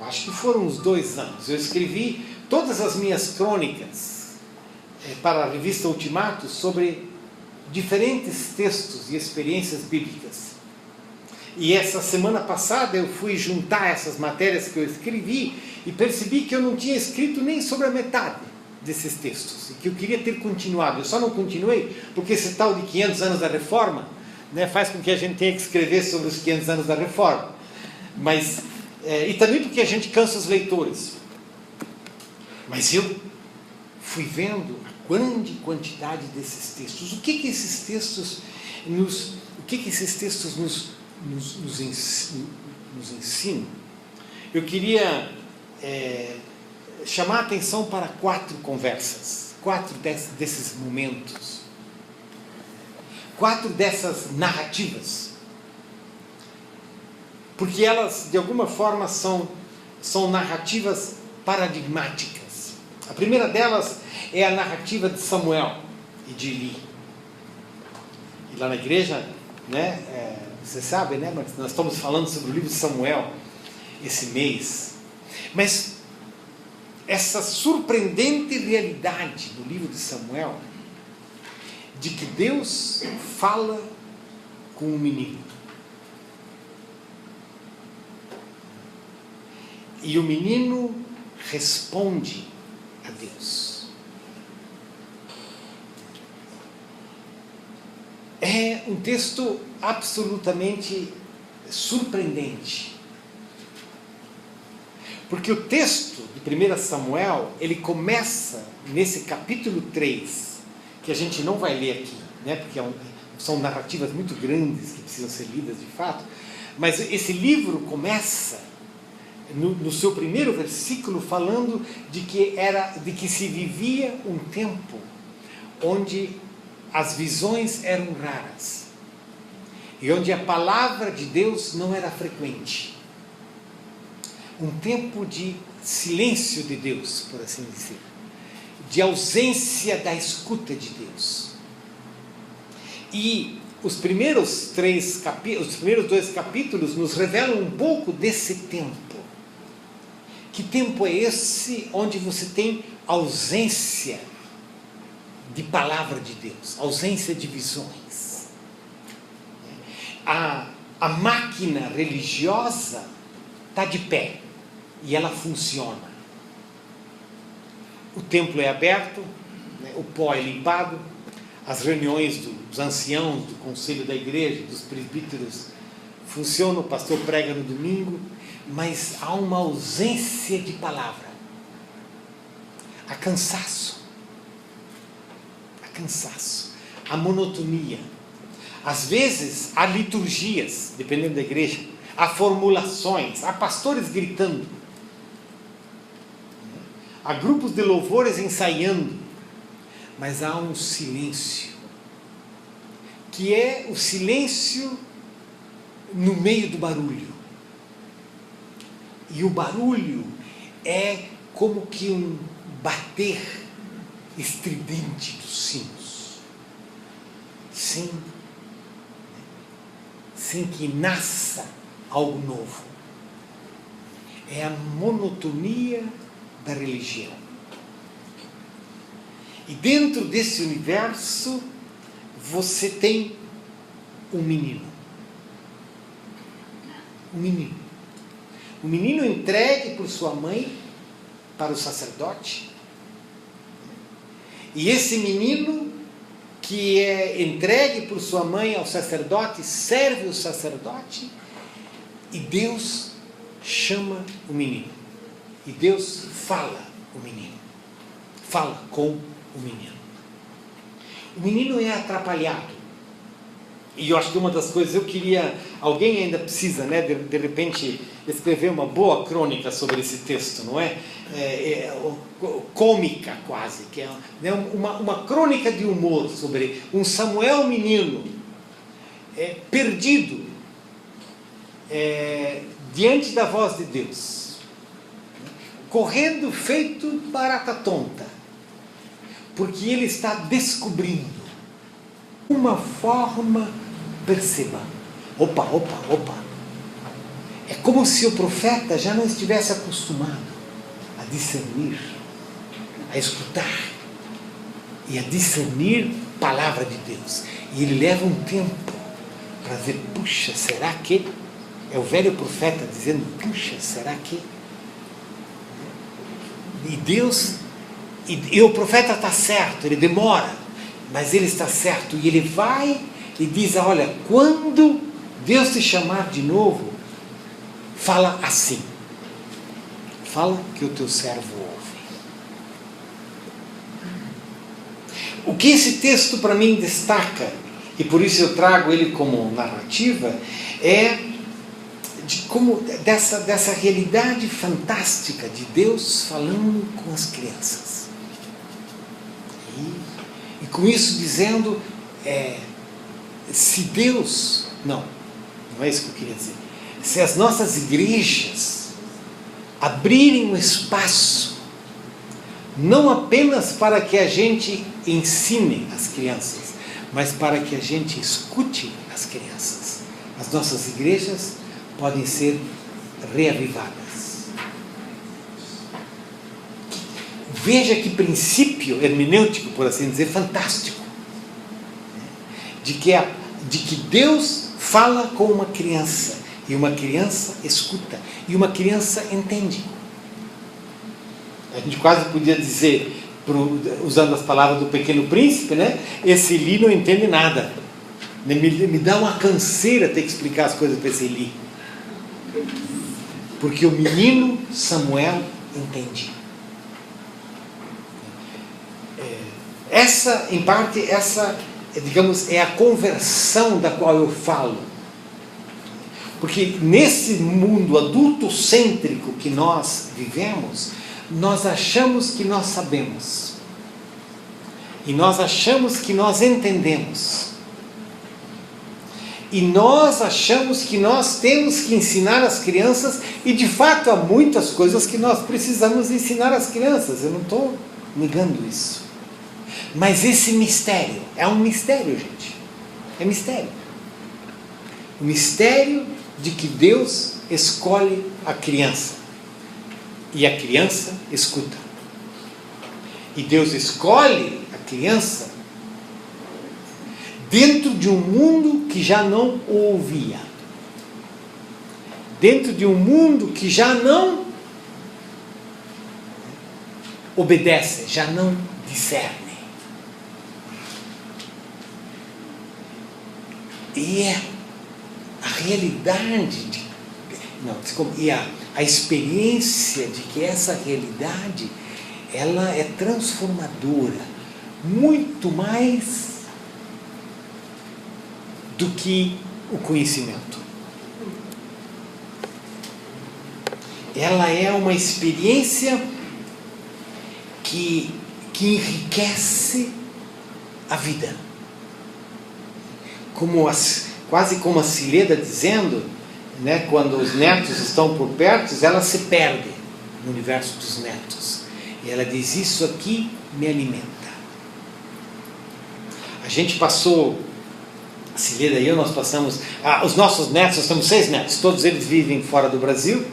acho que foram uns 2 anos, eu escrevi todas as minhas crônicas para a revista Ultimato sobre diferentes textos e experiências bíblicas. E essa semana passada eu fui juntar essas matérias que eu escrevi e percebi que eu não tinha escrito nem sobre a metade desses textos, e que eu queria ter continuado. Eu só não continuei porque esse tal de 500 anos da Reforma, né, faz com que a gente tenha que escrever sobre os 500 anos da Reforma. Mas, e também porque a gente cansa os leitores. Mas eu fui vendo a grande quantidade desses textos. O que esses textos nos ensinam? Eu queria chamar a atenção para 4 conversas, 4 desses momentos, 4 dessas narrativas, porque elas de alguma forma são narrativas paradigmáticas. A primeira delas é a narrativa de Samuel e de Eli. E lá na igreja, né, você sabe, né, mas nós estamos falando sobre o livro de Samuel esse mês. Mas essa surpreendente realidade do livro de Samuel, de que Deus fala com um menino. E o menino responde a Deus. É um texto absolutamente surpreendente. Porque o texto de 1 Samuel, ele começa nesse capítulo 3, que a gente não vai ler aqui, né, porque são narrativas muito grandes que precisam ser lidas de fato, mas esse livro começa no seu primeiro versículo falando de que se vivia um tempo onde as visões eram raras e onde a palavra de Deus não era frequente. Um tempo de silêncio de Deus, por assim dizer, de ausência da escuta de Deus. E os primeiros 2 capítulos nos revelam um pouco desse tempo. Que tempo é esse onde você tem ausência de palavra de Deus, ausência de visões? A máquina religiosa está de pé e ela funciona. O templo é aberto, né, o pó é limpado, as reuniões dos anciãos, do conselho da igreja, dos presbíteros funcionam, o pastor prega no domingo, mas há uma ausência de palavra. Há cansaço. Há monotonia. Às vezes há liturgias, dependendo da igreja, há formulações, há pastores gritando, há grupos de louvores ensaiando, mas há um silêncio, que é o silêncio no meio do barulho. E o barulho é como que um bater estridente dos sinos, sem que nasça algo novo. É a monotonia da religião. E dentro desse universo você tem um menino. Um menino entregue por sua mãe para o sacerdote. E esse menino que é entregue por sua mãe ao sacerdote, serve o sacerdote, e Deus chama o menino. E Deus fala o menino. Fala com o menino. O menino é atrapalhado. E eu acho que uma das coisas, alguém ainda precisa, né, de repente, escrever uma boa crônica sobre esse texto, não é? Cômica quase, que é, né, uma crônica de humor sobre um Samuel menino, perdido, diante da voz de Deus, correndo feito barata tonta, porque ele está descobrindo uma forma. Perceba, opa, é como se o profeta já não estivesse acostumado a discernir, a escutar e a discernir a palavra de Deus. E ele leva um tempo para dizer, puxa, será que? É o velho profeta dizendo, puxa, será que? E Deus, e o profeta está certo, ele demora, mas ele está certo. E ele vai e diz, olha, quando Deus te chamar de novo, fala assim. Fala que o teu servo ouve. O que esse texto para mim destaca, e por isso eu trago ele como narrativa, é dessa realidade fantástica de Deus falando com as crianças. E com isso dizendo, se Deus... Não é isso que eu queria dizer. Se as nossas igrejas abrirem um espaço, não apenas para que a gente ensine as crianças, mas para que a gente escute as crianças, as nossas igrejas podem ser reavivadas. Veja que princípio hermenêutico, por assim dizer, fantástico, de que Deus fala com uma criança, e uma criança escuta, e uma criança entende. A gente quase podia dizer, usando as palavras do Pequeno Príncipe, né? Esse Eli não entende nada. Me dá uma canseira ter que explicar as coisas para esse Eli. Porque o menino Samuel entende. Essa, em parte, digamos, é a conversão da qual eu falo. Porque nesse mundo adultocêntrico que nós vivemos, nós achamos que nós sabemos. E nós achamos que nós entendemos. E nós achamos que nós temos que ensinar as crianças, e de fato há muitas coisas que nós precisamos ensinar às crianças, eu não estou negando isso. Mas esse mistério, é um mistério, gente. É mistério. O mistério de que Deus escolhe a criança. E a criança escuta. E Deus escolhe a criança dentro de um mundo que já não o ouvia. Dentro de um mundo que já não obedece, já não discerne. E é a realidade, a experiência de que essa realidade, ela é transformadora, muito mais do que o conhecimento. Ela é uma experiência que enriquece a vida. Quase como a Cileda dizendo, né, quando os netos estão por perto, ela se perde no universo dos netos. E ela diz, isso aqui me alimenta. A gente passou, a Cileda e eu, nós passamos, os nossos netos, nós temos 6 netos, todos eles vivem fora do Brasil.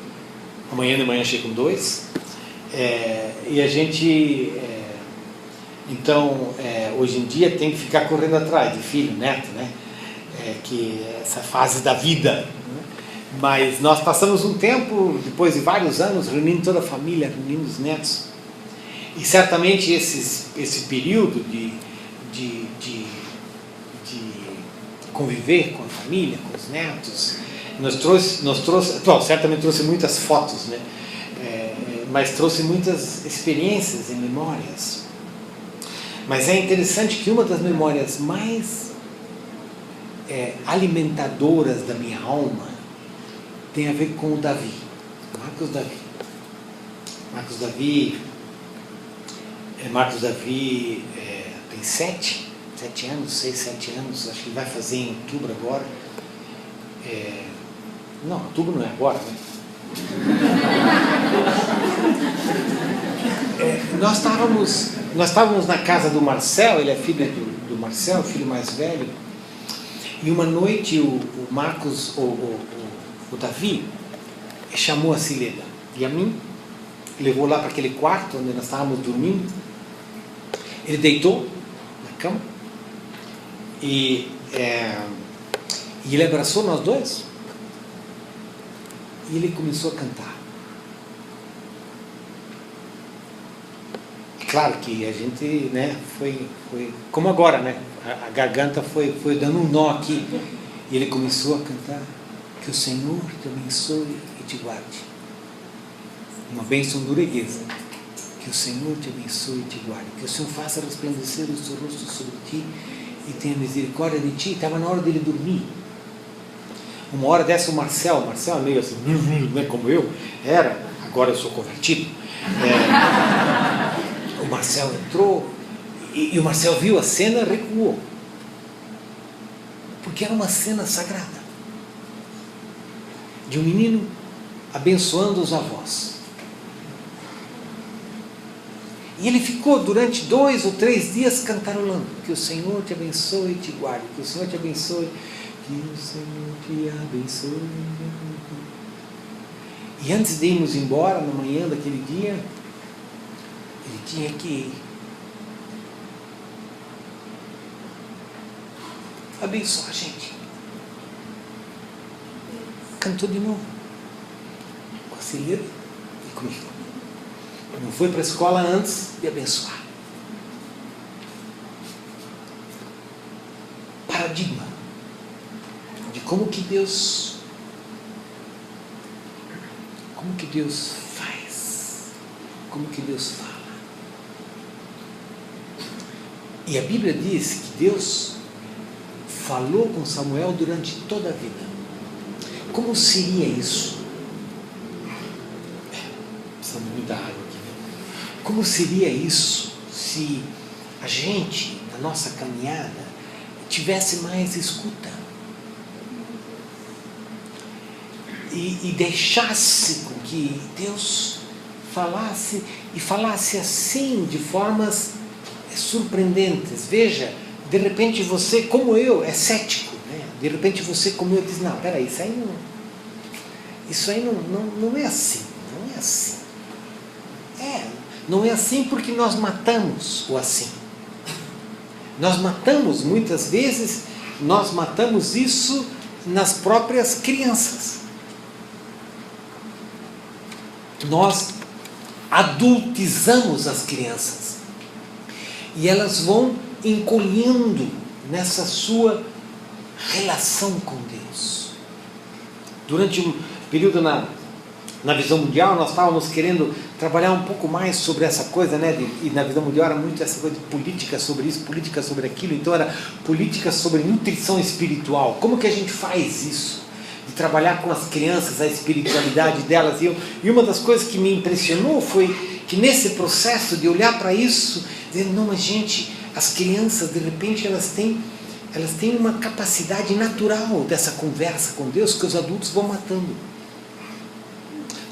Amanhã de manhã chegam 2. E a gente, hoje em dia tem que ficar correndo atrás de filho, neto, né? Que essa fase da vida, né? Mas nós passamos um tempo, depois de vários anos, reunindo toda a família, reunindo os netos, e certamente esse período de conviver com a família, com os netos, certamente trouxe muitas fotos, né? Mas trouxe muitas experiências e memórias. Mas é interessante que uma das memórias mais alimentadoras da minha alma tem a ver com o Davi, Marcos Davi tem 7 anos, 6, 7 anos, acho que ele vai fazer em outubro agora. Não, outubro não é agora, né? Nós estávamos na casa do Marcel, ele é filho do Marcel, filho mais velho, e uma noite o Marcos, o Davi, chamou a Cileda e a mim, levou lá para aquele quarto onde nós estávamos dormindo. Ele deitou na cama e ele abraçou nós dois e ele começou a cantar. Claro que a gente, né, foi como agora, né, a garganta foi dando um nó aqui, e ele começou a cantar: que o Senhor te abençoe e te guarde. Uma bênção norueguesa: que o Senhor te abençoe e te guarde, que o Senhor faça resplandecer o seu rosto sobre ti e tenha misericórdia de ti. Estava na hora dele dormir. Uma hora dessa o Marcel é meio assim, né, como eu era, agora eu sou convertido. O Marcel entrou e o Marcel viu a cena e recuou, porque era uma cena sagrada de um menino abençoando os avós. E ele ficou durante 2 ou 3 dias cantarolando: que o Senhor te abençoe e te guarde, que o Senhor te abençoe, que o Senhor te abençoe. E antes de irmos embora, na manhã daquele dia, ele tinha que abençoar a gente. Cantou de novo, com a Cileda e comigo. Não foi para a escola antes de abençoar. Paradigma de como que Deus faz, como que Deus fala. E a Bíblia diz que Deus falou com Samuel durante toda a vida. Como seria isso? Precisamos muita água aqui, né? Como seria isso se a gente, na nossa caminhada, tivesse mais escuta? E deixasse com que Deus falasse, e falasse assim, de formas surpreendentes. Veja, de repente você, como eu, é cético, né? De repente você, como eu, diz: não, peraí, isso aí não é assim, não é assim. Não é assim porque nós matamos o assim. Nós matamos, muitas vezes, nós matamos isso nas próprias crianças. Nós adultizamos as crianças. E elas vão encolhendo nessa sua relação com Deus. Durante um período na Visão Mundial, nós estávamos querendo trabalhar um pouco mais sobre essa coisa, né? E na Visão Mundial era muito essa coisa de política sobre isso, política sobre aquilo. Então era política sobre nutrição espiritual. Como que a gente faz isso? De trabalhar com as crianças, a espiritualidade delas. E uma das coisas que me impressionou foi que nesse processo de olhar para isso, dizer: não, mas gente, as crianças, de repente, elas têm uma capacidade natural dessa conversa com Deus que os adultos vão matando.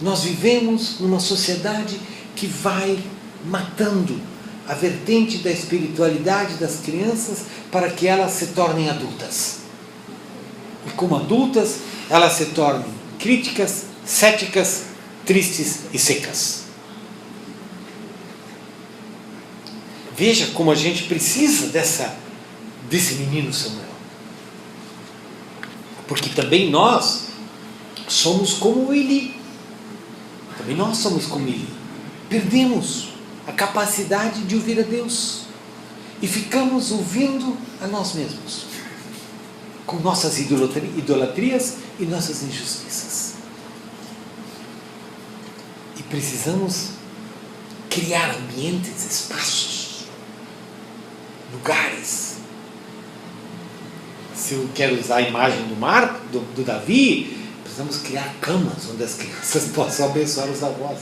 Nós vivemos numa sociedade que vai matando a vertente da espiritualidade das crianças para que elas se tornem adultas. E como adultas, elas se tornem críticas, céticas, tristes e secas. Veja como a gente precisa desse menino Samuel. Porque também nós somos como Eli. Também nós somos como Eli. Perdemos a capacidade de ouvir a Deus. E ficamos ouvindo a nós mesmos. Com nossas idolatrias e nossas injustiças. E precisamos criar ambientes, espaços, lugares. Se eu quero usar a imagem do Davi, precisamos criar camas onde as crianças possam abençoar os avós.